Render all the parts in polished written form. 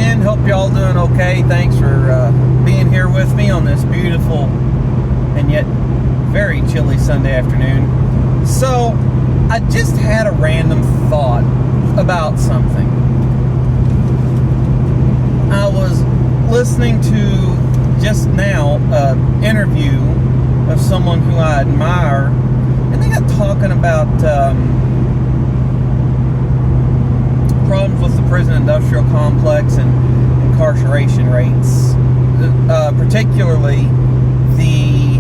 in. Hope y'all doing okay. Thanks for being here with me on this beautiful and yet very chilly Sunday afternoon. So, I just had a random thought about something. I was listening to just now an interview of someone who I admire, and they got talking about problems with the prison industrial complex and incarceration rates, particularly the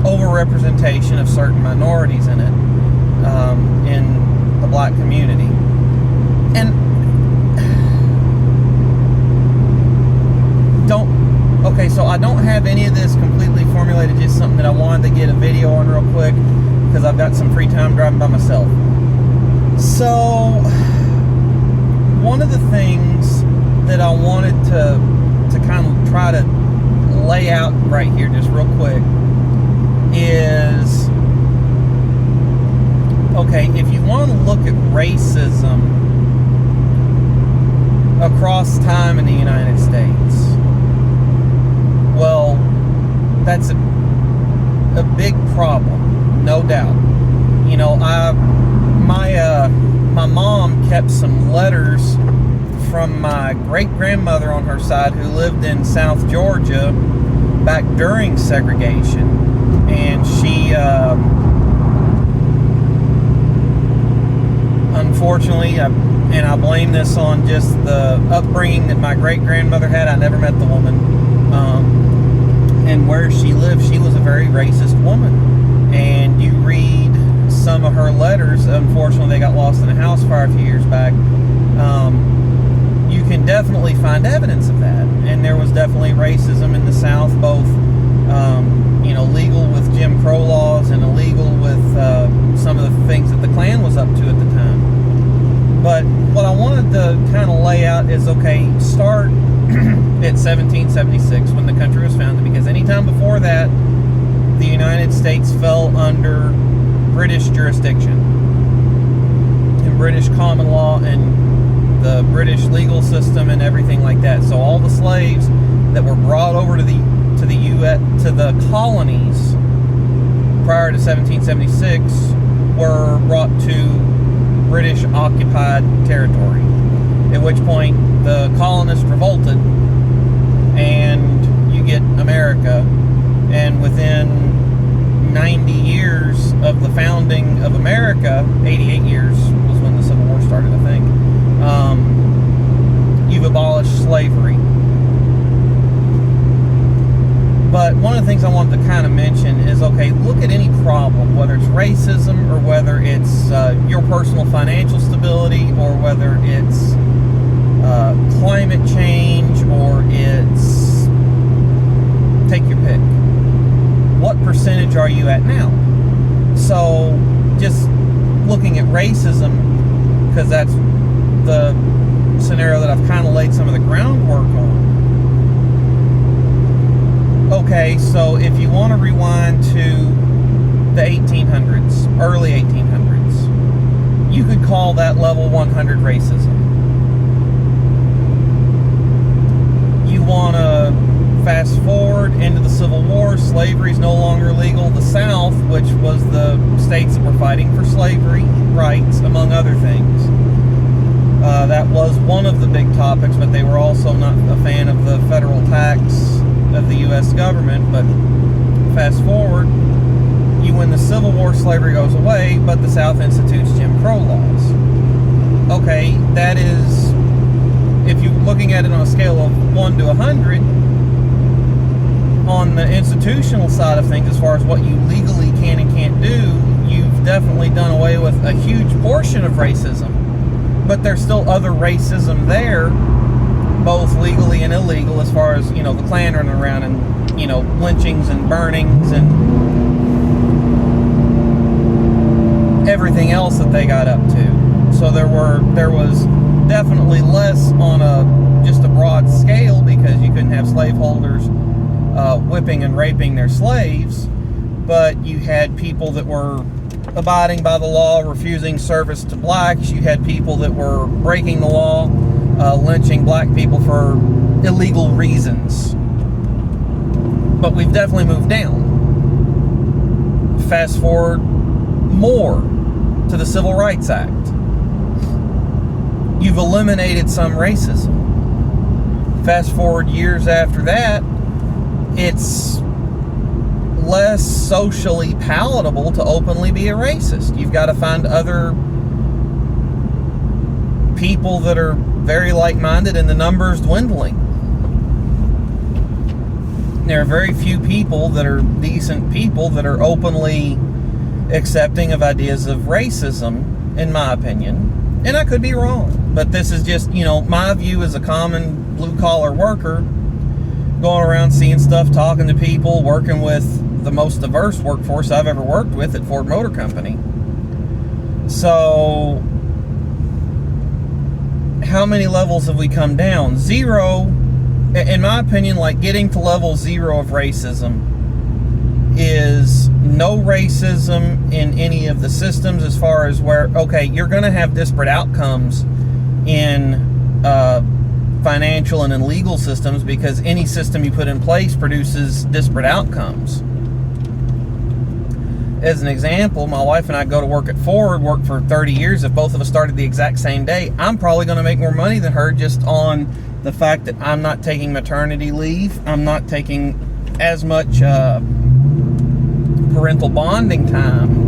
overrepresentation of certain minorities in it, in the black community. And so I don't have any of this completely formulated, just something that I wanted to get a video on real quick because I've got some free time driving by myself. So, one of the things that I wanted to kind of try to lay out right here just real quick is, okay, if you want to look at racism across time in the United States, well, that's a big problem, no doubt. You know, my mom kept some letters from my great-grandmother on her side who lived in South Georgia back during segregation, and she unfortunately, and I blame this on just the upbringing that my great-grandmother had. I never met the woman, and where she lived, she was a very racist woman. And you read some of her letters, unfortunately they got lost in a house fire a few years back. You can definitely find evidence of that, and there was definitely racism in the South, both legal with Jim Crow laws and illegal with some of the things that the Klan was up to at the time. But what I wanted to kind of lay out is, okay, start at 1776 when the country was founded, because anytime before that the United States fell under British jurisdiction and British common law and the British legal system and everything like that. So all the slaves that were brought over to the colonies prior to 1776 were brought to British occupied territory, at which point the colonists revolted and you get America. And within 90 years of the founding of America, 88 years was when the Civil War started, I think, you've abolished slavery. But one of the things I wanted to kind of mention is, okay, look at any problem, whether it's racism or whether it's your personal financial stability or whether it's climate change or it's, take your pick. What percentage are you at now? So just looking at racism, because that's the scenario that I've kind of laid some of the groundwork on. Okay, so if you want to rewind to the 1800s, early 1800s, you could call that level 100 racism. You want to fast forward into the Civil War, slavery is no longer legal. The South, which was the states that were fighting for slavery rights, among other things, that was one of the big topics, but they were also not a fan of the federal tax of the U.S. government. But fast forward, you win the Civil War, slavery goes away, but the South institutes Jim Crow laws. Okay, that is, if you're looking at it on a scale of 1 to 100, on the institutional side of things, as far as what you legally can and can't do, you've definitely done away with a huge portion of racism. But there's still other racism there, both legally and illegal, as far as, the Klan running around and, lynchings and burnings and everything else that they got up to. So there was definitely less on just a broad scale, because you couldn't have slaveholders whipping and raping their slaves, but you had people that were abiding by the law, refusing service to blacks. You had people that were breaking the law, lynching black people for illegal reasons. But we've definitely moved down. Fast forward more to the Civil Rights Act. You've eliminated some racism. Fast forward years after that, it's less socially palatable to openly be a racist. You've got to find other people that are very like-minded, and the number's dwindling. There are very few people that are decent people that are openly accepting of ideas of racism, in my opinion. And I could be wrong, but this is just, my view as a common blue-collar worker, going around seeing stuff, talking to people, working with the most diverse workforce I've ever worked with at Ford Motor Company. So, how many levels have we come down? 0. In my opinion, like, getting to level 0 of racism is no racism in any of the systems, as far as where, okay, you're going to have disparate outcomes in financial and in legal systems, because any system you put in place produces disparate outcomes. As an example, my wife and I go to work at Ford, worked for 30 years. If both of us started the exact same day, I'm probably going to make more money than her, just on the fact that I'm not taking maternity leave. I'm not taking as much parental bonding time.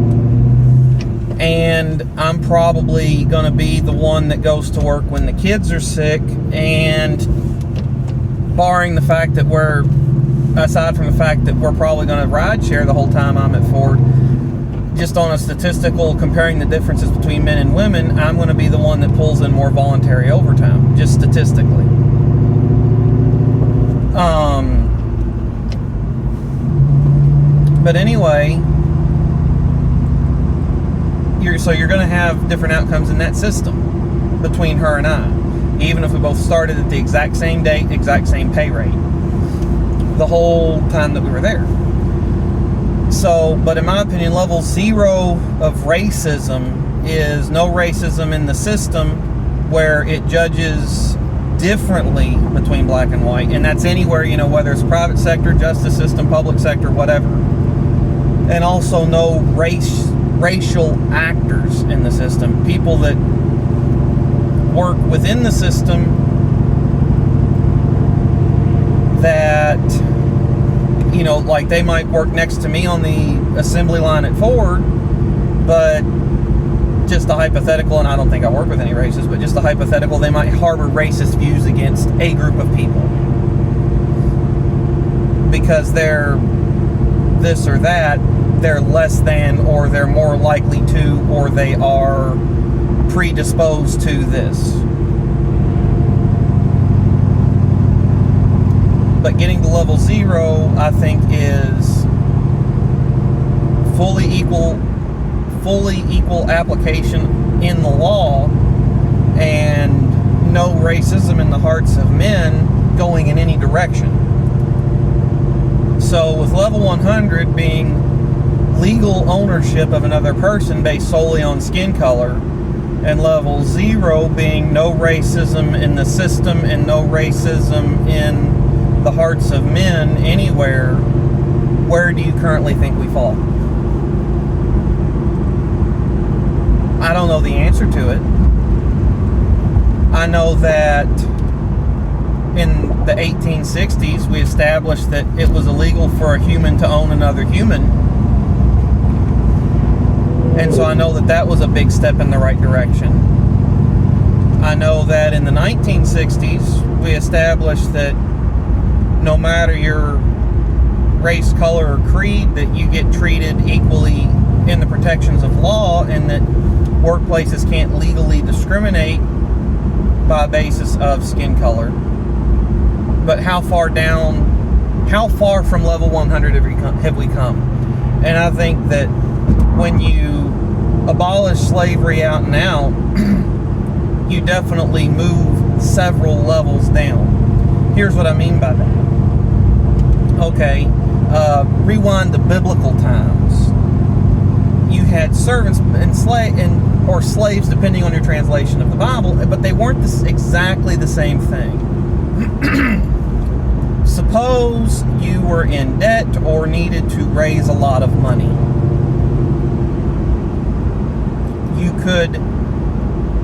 And I'm probably going to be the one that goes to work when the kids are sick. And barring the fact that aside from the fact that we're probably going to ride share the whole time I'm at Ford, just on a statistical, comparing the differences between men and women, I'm going to be the one that pulls in more voluntary overtime, just statistically. But anyway, you're going to have different outcomes in that system between her and I, even if we both started at the exact same date, exact same pay rate, the whole time that we were there. So, but in my opinion, level 0 of racism is no racism in the system, where it judges differently between black and white, and that's anywhere, whether it's private sector, justice system, public sector, whatever. And also no racial actors in the system, people that work within the system that, like they might work next to me on the assembly line at Ford, but just a hypothetical, and I don't think I work with any racists, but just a hypothetical, they might harbor racist views against a group of people because they're this or that, they're less than, or they're more likely to, or they are predisposed to this. But getting to level 0, I think, is fully equal application in the law, and no racism in the hearts of men going in any direction. So with level 100 being legal ownership of another person based solely on skin color, and level 0 being no racism in the system and no racism in the hearts of men anywhere, where do you currently think we fall? I don't know the answer to it. I know that in the 1860s we established that it was illegal for a human to own another human, and so I know that that was a big step in the right direction. I know that in the 1960s we established that no matter your race, color, or creed, that you get treated equally in the protections of law, and that workplaces can't legally discriminate by a basis of skin color. But how far from level 100 have we come? And I think that when you abolish slavery out and out, you definitely move several levels down. Here's what I mean by that. Okay, rewind to biblical times. you had servants and or slaves, depending on your translation of the Bible, but they weren't exactly the same thing. Suppose you were in debt or needed to raise a lot of money. You could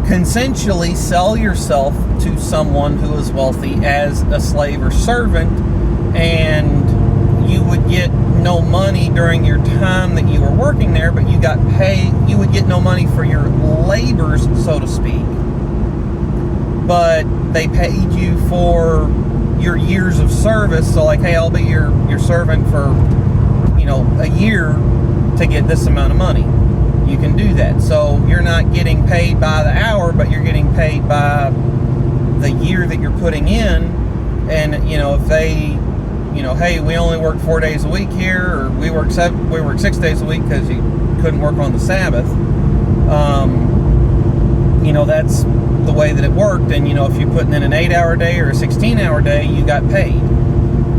consensually sell yourself to someone who is wealthy as a slave or servant, and you would get no money during your time that you were working there, but you got paid. You would get no money for your labors, so to speak, but they paid you for your years of service. So like, hey, I'll be your servant for, a year to get this amount of money. You can do that. So you're not getting paid by the hour, but you're getting paid by the year that you're putting in. And if they, hey, we only work 4 days a week here, or we work 6 days a week because you couldn't work on the Sabbath. That's the way that it worked. And if you're putting in an 8-hour day or a 16-hour day, you got paid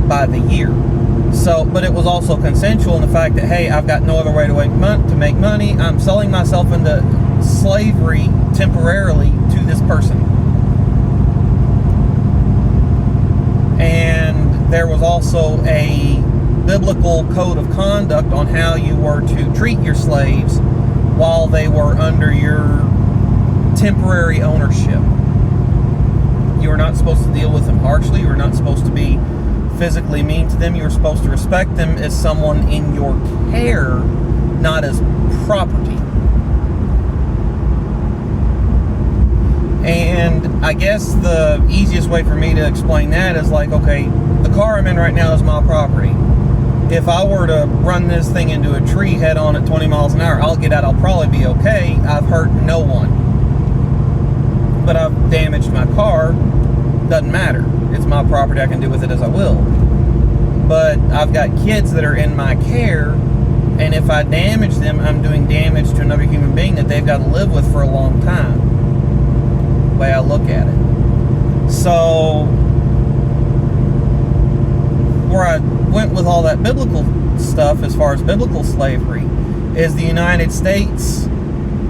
by the year. So, but it was also consensual in the fact that, hey, I've got no other way to make money. I'm selling myself into slavery temporarily to this person. And there was also a biblical code of conduct on how you were to treat your slaves while they were under your temporary ownership. You were not supposed to deal with them harshly. You were not supposed to be physically mean to them. You were supposed to respect them as someone in your care, not as property. And I guess the easiest way for me to explain that is like, okay, the car I'm in right now is my property. If I were to run this thing into a tree head on at 20 miles an hour, I'll get out, I'll probably be okay. I've hurt no one. But I've damaged my car. Doesn't matter. It's my property. I can do with it as I will. But I've got kids that are in my care, and if I damage them, I'm doing damage to another human being that they've got to live with for a long time. The way I look at it. So, where I went with all that biblical stuff as far as biblical slavery is the United States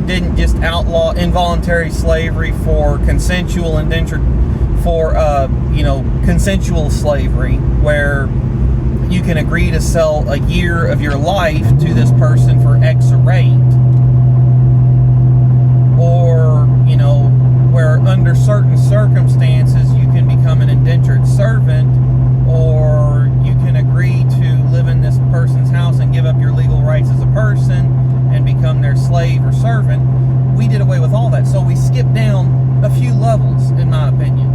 didn't just outlaw involuntary slavery for consensual indentured, for consensual slavery, where you can agree to sell a year of your life to this person for X rate, or where under certain circumstances you can become an indentured servant, or you can agree to live in this person's house and give up your legal rights as a person and become their slave or servant. We did away with all that, so we skipped down a few levels, in my opinion.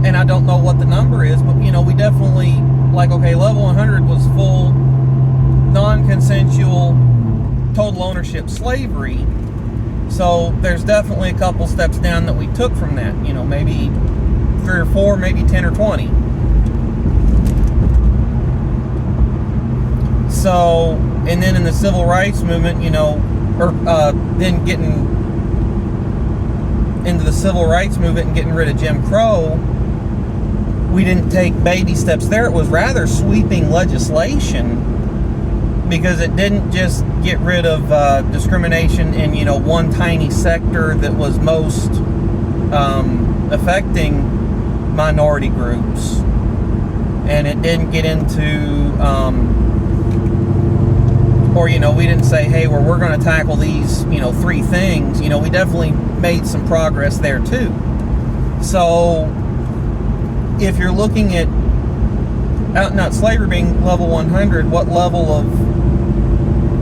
And I don't know what the number is, but we definitely, level 100 was full non-consensual total ownership slavery. So there's definitely a couple steps down that we took from that, maybe 3 or 4, maybe 10 or 20. So, and then in the civil rights movement, then getting into the civil rights movement and getting rid of Jim Crow, we didn't take baby steps there. It was rather sweeping legislation, because it didn't just get rid of discrimination in one tiny sector that was most affecting minority groups, and it didn't get into we didn't say, hey, we're going to tackle these 3 things. We definitely made some progress there too. So if you're looking at out and out slavery being level 100, what level of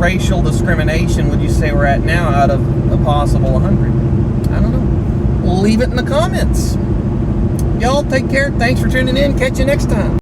racial discrimination would you say we're at now out of a possible 100? I don't know. Leave it in the comments. Y'all take care. Thanks for tuning in. Catch you next time.